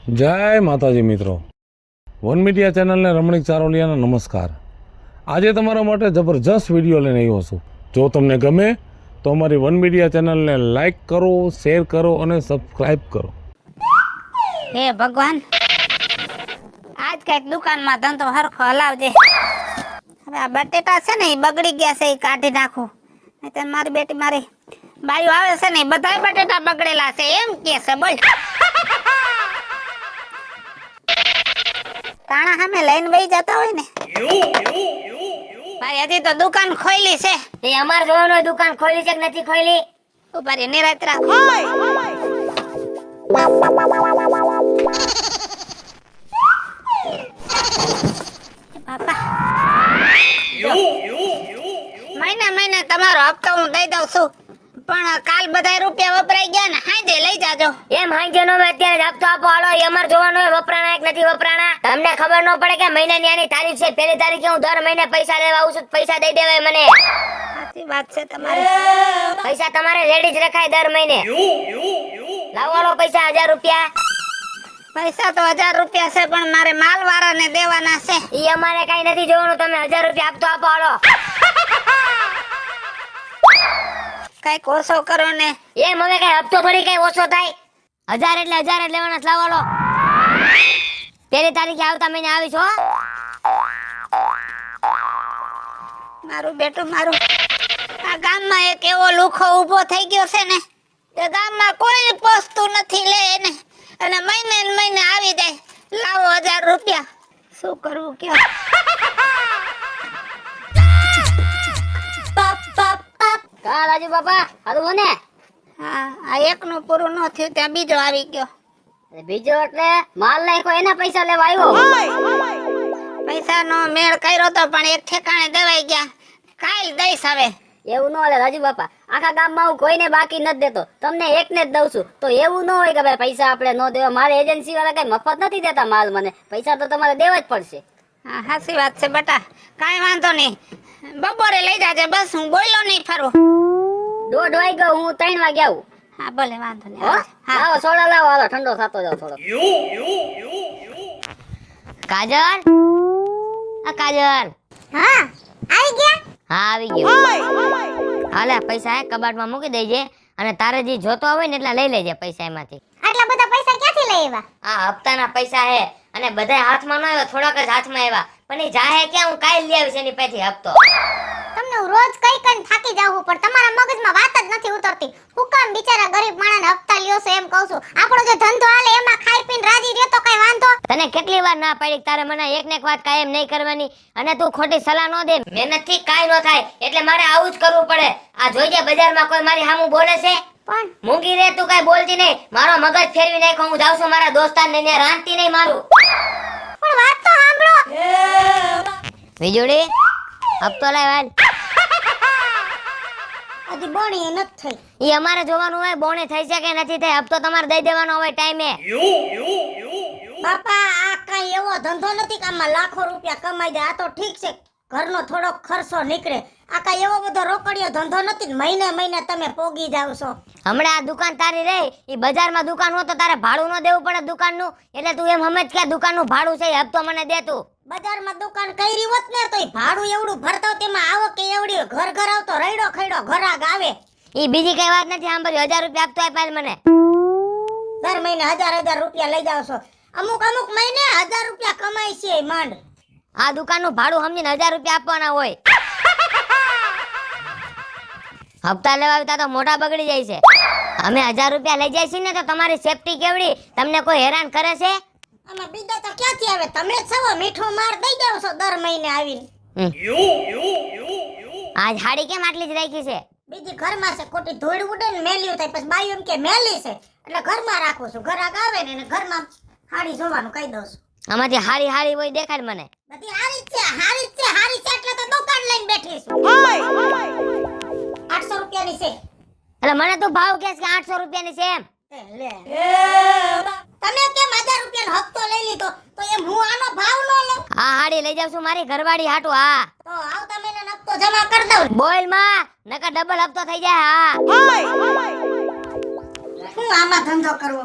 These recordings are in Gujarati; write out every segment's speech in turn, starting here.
જય માતાજી મિત્રો, વન મીડિયા ચેનલને રમણીક ચારોલિયાના નમસ્કાર। આજે તમારા માટે જબરજસ્ત વિડીયો લઈને આવ્યો છું। જો તમને ગમે તો અમારી વન મીડિયા ચેનલને લાઈક કરો, શેર કરો અને સબસ્ક્રાઈબ કરો। હે ભગવાન, આજ કઈક દુકાનમાં ધંધો હરખો હલાવજે। હવે આ બટેટા છે ને એ બગડી ગયા છે, એ કાઢી નાખું, નહીં મારી બેટી મારી બાયું આવે છે ને બધાય બટેટા બગડેલા છે એમ કે છે। બોલ, તાણા સામે લઈને વહી જતા હોય ને ભાઈ, હજી તો દુકાન ખોલી છે। એ અમાર જોવાનો દુકાન ખોલી છે કે નથી ખોલી? ઉભા રે, નિરાંત રાખ। બાપા, મહિને તમારો હપ્તો હું દઈ દઉં છું, પણ કાલ બધાય રૂપિયા વપરાઈ ગયા ને, હાજે લઈ જાજો। એમ હાંજે નો અત્યારે જ હપ્તો આપો હાલો। એ અમાર જોવાનો વપરાણા કે નથી વપરાણા તમને ખબર ન પડે કે મહિનાની આની તારીખ છે, પહેલી તારીખે હું દર મહિને પૈસા લેવા આવું છું, પૈસા દઈ દેવાય મને। સાચી વાત છે તમારી, પૈસા તમારે રેડી જ રખાય દર મહિને। લાવો હાલો પૈસા 1000 રૂપિયા। પૈસા તો 1000 રૂપિયા છે, પણ મારે માલ વાળાને દેવાના છે। ઈ અમારે કઈ નથી જોવાનું, તમે 1000 રૂપિયા આપતો આપો હાલો। કઈક ઓછો કરો ને। એમ હવે કઈ હપ્તો થોડી કઈ ઓછો થાય, 1000 એટલે 1000 જ લેવાના છે। લાવો હાલો, પહેલી તારીખે આવતા મહિને આવીશ હો। મારું બેટું મારું, આ ગામમાં એક એવો લુખો ઊભો થઈ ગયો છે ને, તે ગામમાં કોઈ પોસતું નથી લે એને, અને મહિને ને મહિને આવી જાય, લાવો 1000 રૂપિયા। શું કરવું કયો? કા રાજુ બાપા, હાલું ને? હા, આ એકનું પૂરું ન થયું ત્યાં બીજો આવી ગયો। બીજો એટલે માલ નાખ્યો એના પૈસા લેવા આવ્યો? પૈસાનો મેળ કર્યો તો પણ એક ઠેકાણે દેવાઈ ગયા, કાલ દઈશ હવે। એવું ન હાલે રાજુ બાપા, આખા ગામમાં હું કોઈને બાકી નથી દેતો, તમને એકને જ દઉં છું। તો એવું ન હોય કે ભાઈ પૈસા આપણે ન દેવા, મારે એજન્સી વાળા કઈ મફત નથી દેતા માલ મને, પૈસા તો તમારે દેવા જ પડશે। હા, સાચી વાત છે બેટા, કાંઈ વાંધો નહીં, બપોરે લઈ જાજે, બસ હું બોલ્યો નહીં ફરું। 1:30 વાગ્યા હું 3 વાગે આવું। હા ભલે, વાંધો નહીં। હા, લાવો સોડા લાવો હાલો, ઠંડો થતો જાવ થોડો। કાજલ, આ કાજલ। હા, આવી ગયા? હા આવી ગયો। હાલે પૈસા એ કબાટમાં મૂકી દેજે, અને તારે જે જોતો હોય ને એટલા લઈ લેજે પૈસા એમાંથી। આટલા બધા પૈસા ક્યાંથી લઈ આવ્યા? આ હપ્તાના પૈસા હે, અને બધાય હાથમાં ન આવ્યા, થોડાક જ હાથમાં આવ્યા, પણ એ જાહે ક્યાં, હું કાલ લઈ આવીશ એની પાસેથી હપ્તો। તમને હું રોજ કઈ કઈ થાકી જાઉં, પણ તમારા મગજમાં વાત જ નથી ઉતરતી। હું કામ બિચારા ગરીબ માણસને હપ્તા લ્યો છો એમ કહું છું? આપણો જે ધંધો હાલે એમાં ખાઈ પીને રાજી રહે તો કઈ વાંધો? તને કેટલી વાર ના પાડી તારે મને એક ને એક વાત કાયમ નહીં કરવાની, અને તું ખોટી સલાહ ન દે, મહેનતથી કાઈ ન થાય, એટલે મારે આવું જ કરવું પડે। આ જોઈજે બજારમાં કોઈ મારી સામું બોલે છે, પણ મૂંગી રે તું, કઈ બોલતી નહીં, મારો મગજ ફેરવી નાખ્યો, હું જાઉં છું મારા દોસ્તારને ને રાંધતી નહીં મારું। પણ વાત તો સાંભળો। વીજળી હપ્તો લાવ હાલ। હજી બોણી નથી થઈ। ઈ અમારે જોવાનું હોય બોણે થઈ છે કે નથી થઈ, હપ્તો તમારે દઈ દેવાનો હોય ટાઈમે। બાપા, આ કઈ એવો ધંધો નથી કે આમાં લાખો રૂપિયા કમાઈ જાય। આ તો ઠીક છે, ઘરનો થોડો ખર્ચો નીકળે, આ કઈ એવો બધો રોકડિયો ધંધો નથી, મહિને મહિને તમે પોગી જાવ છો। હમણાં આ દુકાન તારી રહી, ઈ બજારમાં દુકાન હોય તો તારે ભાડું ન દેવું પડે દુકાનનું, એટલે તું એમ સમજ કે દુકાનનું ભાડું છે, હપ્તો મને દે તું। બજારમાં દુકાન કરી હોત ને તો ભાડું એવડું ભરતો, તેમાં આવક એવડી, ઘર ઘર આવતો રઈડો ખઈડો ઘરાક આવે। ઈ બીજી કઈ વાત નથી સાંભળ્યું, 1000 રૂપિયા આપતો આપાલ મને। દર મહિને 1000 રૂપિયા લઈ જાવ છો, અમુક અમુક મહિને 1000 રૂપિયા કમાય છે માંડ। આ દુકાનનું ભાડું સમજીને 1000 રૂપિયા આપવાના હોય, હપ્તા લેવા આવતા તો મોઢા બગડી જાય છે। અમે 1000 રૂપિયા લઈ જાય છે ને તો તમારી સેફટી કેવડી, તમને કોઈ હેરાન કરે છે? આમાં બીજા તો ક્યાંથી આવે? તમે જ છો મીઠો માર દઈ જાવ છો દર મહિને આવીને। આજ હાડી કેમ આટલી જ રાખી છે? બીજી ઘરમાં છે, ખોટી ધૂળ ઉડે ને મેલ્યું થાય, પછી બાયું એમ કે મેલી છે, એટલે ઘરમાં રાખું છું, ઘરાક આવે ને એને ઘરમાં હાડી જોવાનું કહી દઉં છું। આમાંથી હારી હારી હોય દેખાડ મને। બધી હારી જ છે, હારી જ છે, હારી છે, એટલે તો દુકાન લઈને બેઠી છું। 800 રૂપિયાની છે। એટલે મને તું ભાવ કેસ કે 800 રૂપિયાની છે એમ? લે, તમે કેમ 1000 રૂપિયાનો હપ્તો લઈ લીધો, તો એમ હું આનો ભાવ ન લઉં? હા હાડી લઈ જાવ છું મારી ઘરવાળી હાટુ। હા તો આવતા મહિનાનો હપ્તો જમા કરી દઉં। બોલ માં, નકર ડબલ હપ્તો થઈ જાય। હા હું આમાં ધંધો કરવો?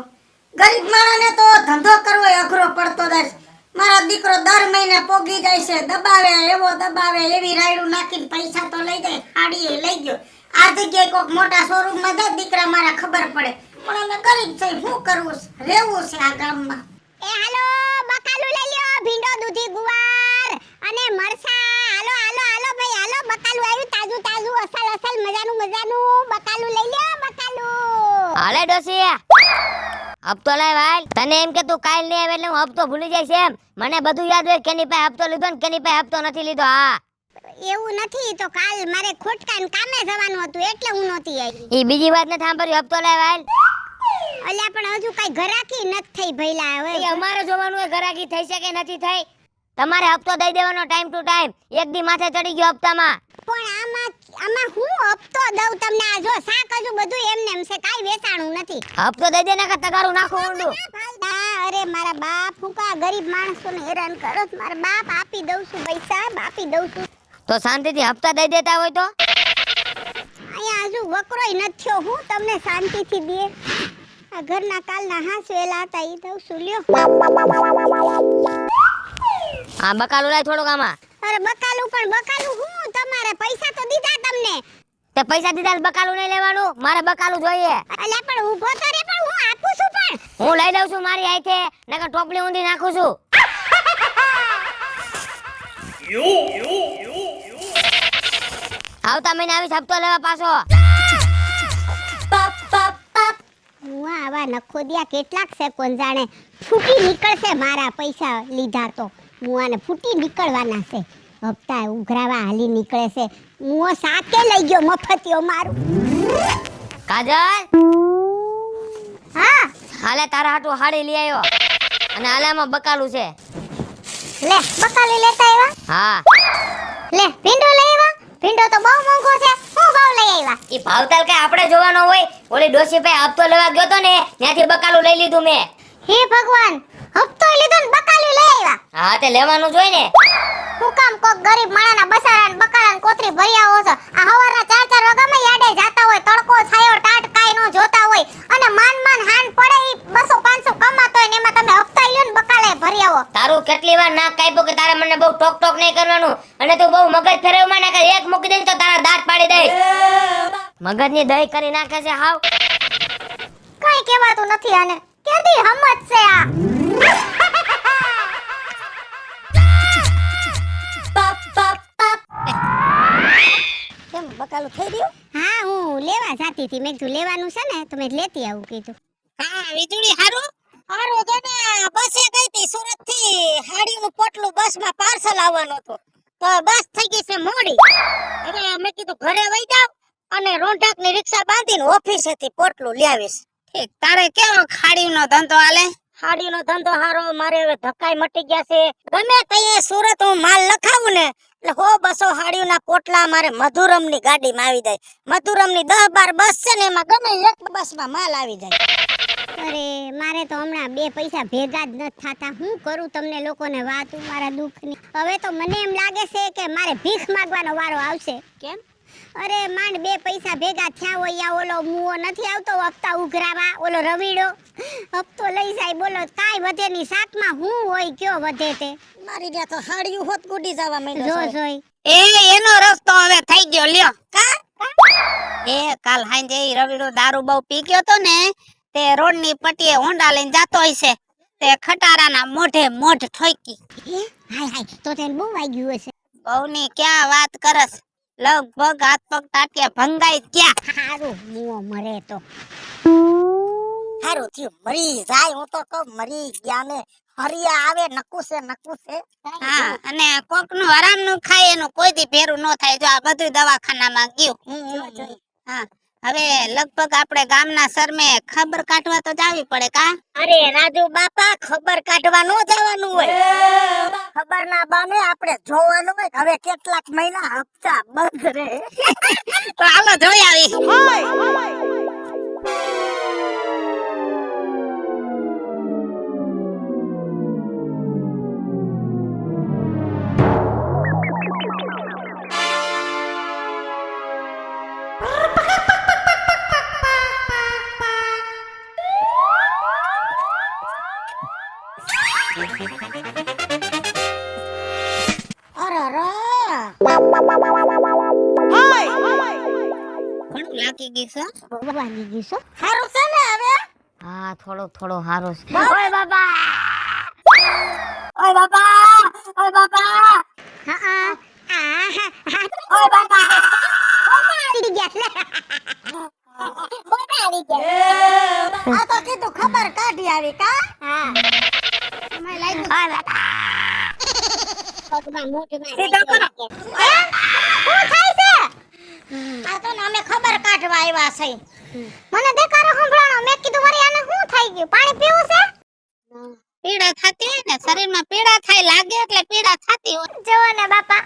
ગરીબ માણસને તો ધંધો કરવો ય અઘરો પડતો જાય. મારો દીકરો દર મહિને પોગી જાય છે, દબાવે એવો દબાવે, એવી રાયડું નાખીને પૈસા તો લઈ જાય, હાડીએ લઈ ગયો. આ જગ્યાએ કોઈક મોટા શોરૂમમાં જાય દીકરા મારા ખબર પડે, પણ અમે ગરીબ છે, શું કરવું છે, રહેવું છે આ ગામમાં. એ હાલો બકાલું લઈ લ્યો, ભીંડો, દૂધી, ગુવાર અને મરસા. હાલો હાલો હાલો ભાઈ હાલો, બકાલું આવ્યું તાજું તાજું, અસલ અસલ, મજાનું મજાનું બકાલું લઈ લ્યો, બકાલું. હાલે ડોસી હપ્તો લાય ભાઈ. તને એમ કે તું કાલ નહીં આવે એટલે હું હપ્તો ભૂલી જઈશ એમ? મને બધું યાદ હોય કેની પાસે હપ્તો લીધો ને કેની પાસે હપ્તો નથી લીધો. હા એવું નથી, તો કાલ મારે ખોટકાન કામે જવાનું હતું એટલે હું નહોતી આવી. ઈ બીજી વાત નથી સાંભળ્યું. હપ્તો લાય ભાઈ. અલ્યા પણ હજુ કઈ ઘરાકી નથી થઈ ભઈલા. હવે અમારે જોવાનું હોય ઘરાકી થઈ છે કે નથી થઈ. તમારે હપ્તો દઈ દેવાનો ટાઈમ ટુ ટાઈમ. એક દી માથે ચડી ગયો હપ્તામાં. પણ આમાં હું હપ્તો દઉં તમને? આ જો શાક હજુ બધું એમને એમ છે, કાઈ વેચાણું નથી. હપ્તો દઈ દે ને કે તગારું નાખો ઊંડું. અરે મારા બાપ, હું કા ગરીબ માણસોને હેરાન કરો છો? મારા બાપ આપી દઉં છું પૈસા, આપી દઉં છું. તો શાંતિથી હપ્તા દઈ દેતા હોય તો. અહીંયા હજુ વકરોય નથી થયો, હું તમને શાંતિથી દે. આ ઘરના કાલના હાંસવેલા હતા ઈ દઉં છું, લ્યો. હા બકાલું લાય થોડુંક આમાં. અરે બકાલું પણ બકાલું હું? તમારે પૈસા તો દીધા તમને. તે પૈસા દીધા તો બકાલું નહીં લેવાનું, મારે બકાલું જોઈએ. અલ્યા પણ ઊભો તો રે, પણ હું આપું છું. પણ હું લઈ લઉં છું મારી આઈથે, નકર ટોપલી ઊંધી નાખું છું. આવતા મહિને આવીશ હપ્તો લેવા પાછો. હું આવા નખોદિયા કેટલાક છે કોણ જાણે. ફૂટી નીકળશે મારા પૈસા લીધા તો. હું આને ફૂટી નીકળવાના છે. હપ્તા ઉઘરાવા હાલી નીકળે છે. હું સાકે લઈ ગયો મફતિયો મારું. કાજલ હા હાલે તારા હાટુ હાડી લઈ આવ્યો અને હાલામાં બકાલું છે. લે બકાલી લેતા આવ્યા. હા લે ભીંડો લઈ આવ્યા. ભીંડો તો બહુ મોંઘો છે. હું ભાવ લઈ આવ્યા? ઈ ભાવતાલ કે આપણે જોવાનો હોય. ઓલી ડોશી ભાઈ હપ્તો લેવા ગયો તો ને ત્યાંથી બકાલું લઈ લીધું મેં. હે ભગવાન, હપ્તો લીધો ને બકાલી લઈ આવ્યા. હા તે લેવાનું જોઈ ને. હું કામ કોક ગરીબ માણાના બસારા ને બકાલા ને કોતરી ભરી આવો છો? આ હવારના 4-4 વાગ્યામાં યાડે જાતા હોય, તડકો છાયો ટાટ કાઈ નો જોતા હોય અને માન હાન પડે ઈ 200-500 કમાતો હોય ને એમાં તમે હપ્તા લ્યો ને બકાલે ભરી આવો. તારું કેટલી વાર નાક કાપ્યો કે તારે મને બહુ ટોક ટોક નહીં કરવાનું અને તું બહુ મગજ ફેરવમાં નાખે. એક મૂકી દઈશ તો તારા દાંત પાડી દઈશ. મગજની દહીં કરી નાખે છે હાવ. કઈ કહેવાતું નથી આને. કેદી હમત છે આ. કેમ બકાલું થઈ રહ્યું? હા હું લેવા જાતી હતી. મેં કીધું લેવાનું છે ને તો મેં લેતી આવું કીધું. હા વીજળી હારું હારું જો ને બસે ગઈ હતી સુરત થી હાડીનું પોટલું બસમાં પાર્સલ આવવાનું હતું તો બસ થઈ ગઈ છે મોડી. એટલે મેં કીધું ઘરે વઈ જાવ અને રોંઢાકની રિક્ષા બાંધીને ઓફિસેથી પોટલું લઈ આવીશ. ઠીક. તારે કેવો ખાડીનો ધંધો હાલે? ખાડીનો ધંધો હારો. મારે હવે ધક્કાઈ મટી ગયા છે. ગમે તઈએ સુરત હું માલ લખાવું ને એટલે 100-200 હાડીના પોટલા મારે મધુરમની ગાડીમાં આવી જાય. મધુરમની 10-12 બસ છે ને એમાં ગમે એક બસમાં માલ આવી જાય. અરે મારે તો હમણાં 2 પૈસા ભેગા જ નથી થાતા. હું કરું તમને લોકોને વાત મારા દુઃખની? હવે તો મને એમ લાગે છે કે મારે ભીખ માંગવાનો વારો આવશે. કેમ? અરે માંડ 2 પૈસા ભેગા થયા હોય. યા ઓલો મુઓ નથી આવતો હપ્તા ઉઘરાવા, ઓલો રવીડો હપ્તો લઈ જાય. બોલો કાઈ વધે ની શાકમાં હું હોય કયો વધે તે? મારી ત્યાં તો હાડિયું હોત ગુડી જવા માંડ્યો જો છે. જોઈ એનો રસ્તો હવે થઈ ગયો લ્યો. કાલ હાંજે ઈ રવિડો દારૂ બહુ પી ગયો તો ને તે રોડની પટીએ હોંડા લઈને જાતો હોય છે તે ખટારાના મોઢે મોઢ ઠોકી. હે હાય હાય, તો તેને બહુ વાગ્યું હશે. બહુની ક્યાં વાત કરસ? લગભગ હાથ પગ તાટ્યા ભંગાઈ ગયા. હારું મુઓ મરે તો હારું થયું મરી જાય. હું તો કહું મરી ગયા ને હરિયા આવે નકુસે. હા અને કોક નું આરામ નું ખાય એનું કોઈ દી ભેરું ન થાય. જો આ બધું દવાખાનામાં ગયું. હા હવે લગભગ આપણે ગામના સરમે ખબર કાઢવા તો જાવી પડે કા? અરે રાજુ બાપા ખબર કાઢવા નો જવાનું હોય. ખબર ના બાને આપણે જોવાનું હોય હવે કેટલાક મહિના હપ્તા બંધ રહે. તો હાલો જોઈ આવી. અરે રે ઘણું લાગી ગઈ છે વાગી ગયું છો હારું છે ને હવે હા થોડો હારો છે ઓય બાપા ઓય બાપા ઓય બાપા હા ઓય બાપા પડી ગયા લે. બોલાડી ગયા આ તો કીધું ખબર કાઢી આવી કા હા તમે લાગ્યું પગમાં મોઢમાં સીધો કરો. શું થાય છે આ તો ને અમે ખબર કાઢવા આવ્યા છે મને દેખાડો સંભળાણો મેં કીધું વળી આને શું થઈ ગયું પાણી પીવું છે પીડા થતી હોય ને શરીરમાં પીડા થાય લાગે એટલે પીડા થતી હોય જુઓ ને બાપા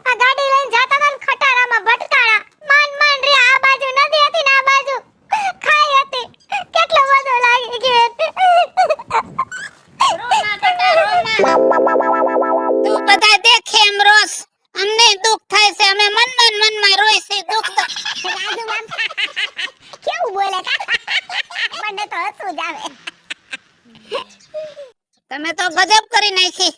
આ ગાડી લઈને જાતા હતા ને ખટારામાં ભટકાણા માંડ રે આ બાજુ નદી હતી ને આ બાજુ ખાઈ હતી કેટલો બધો લાગી ગયો તું બધા દેખે એમ રોસ અમને દુઃખ થાય છે અમે મનમાં રોઈ છે દુઃખ તો રાજુ બાપા કેવું બોલે કા મને તો હસવું જ આવે તમે તો ગજબ કરી નાખી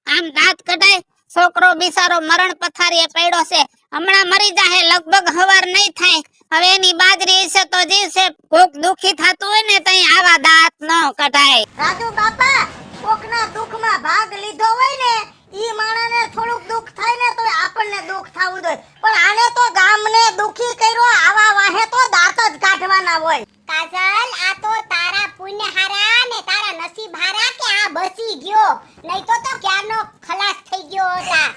આમ દાંત કઢાય છોકરો બિચારો મરણ પથારીએ પડ્યો છે હમણાં મરી જાહે લગભગ હવાર નહીં થાય હવે એની બાજરી છે તો જીવશે કોક દુખી થાતું હોય ને તઈ આવા દાંત ન કઢાય રાજુ બાપા કોકના દુઃખમાં ભાગ લીધો હોય ને ઈ માણસને થોડુંક દુઃખ થાય ને તો આપણને દુઃખ થાવું જોઈએ પણ આને તો ગામને દુખી કર્યો આવા વાહે તો દાંત જ કાઢવાના હોય કાજલ આ તો તારા પુણ્ય હારા ને તારા નસીબ હારા કે આ બચી ગયો નહીં તો ક્યારનો ખલાસ થઈ ગયો હતા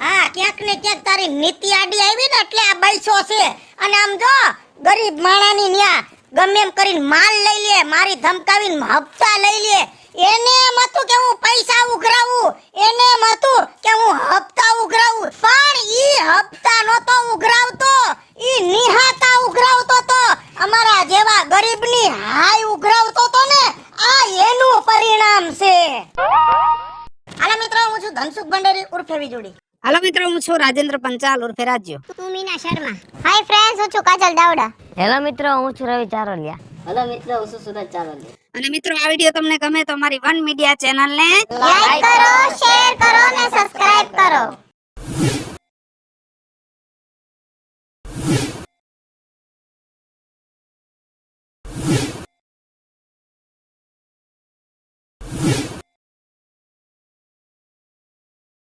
હા ક્યાંક ને ક્યાંક તારી નીતિ આડી આવી ને એટલે આ બૈસો છે અને આમ જો ગરીબ માણાની ન્યા ગમે એમ કરીને માલ લઈ લે મારી ધમકાવીને હપ્તા લઈ લે એને એમ હતું કે હું પૈસા ઉઘરાવું એને એમ હતું કે હું હપ્તા ઉઘરાવું પણ ઈ હપ્તા નતો ઉઘરાવતો ઈ નિહાતા ઉઘરાવતો તો અમારા જેવા ગરીબની હાય ઉઘરાવતો તો ને આ એનું પરિણામ છે હાલો મિત્રો હું છું ધનસુખ ભંડારી ઉર્ફે વીજળી હાલો મિત્રો હું છું રાજેન્દ્ર પંચાલ ઉર્ફે રાજ્યો તું મીના શર્મા હાય ફ્રેન્ડ્સ હું છું કાજલ દાવડા હેલો મિત્રો હું છું રવિ ચારોલિયા હેલો મિત્રો હું છું સુરજ ચારોલિયા અને મિત્રો આ વિડિયો તમને ગમે તો અમારી વન મીડિયા ચેનલને લાઈક કરો શેર કરો ને સબસ્ક્રાઇબ કરો